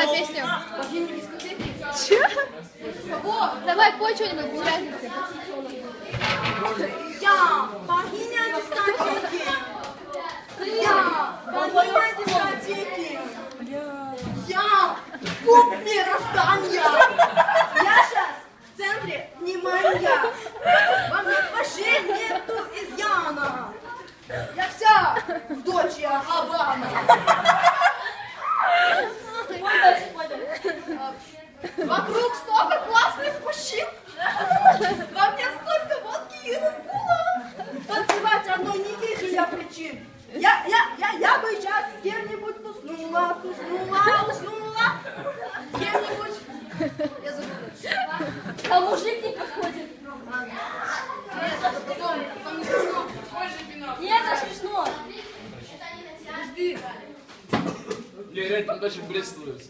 Спой песню. Че? Давай, пой что-нибудь, без разницы. Я богиня дискотеки. Я богиня дискотеки. Я куб мироздания. Я сейчас в центре внимания. Во мне вообще нету изъяна. Я вся в дочь Габбана. Вокруг столько классных мужчин. Во мне столько водки и рыбула. Танцевать одной не вижу я причин. Я бы сейчас с кем-нибудь уснула. С кем-нибудь. Я забыла. А мужик не подходит. Нет, потом не смешно. Нет, это смешно. Подожди. Не, реально, там дальше блестует.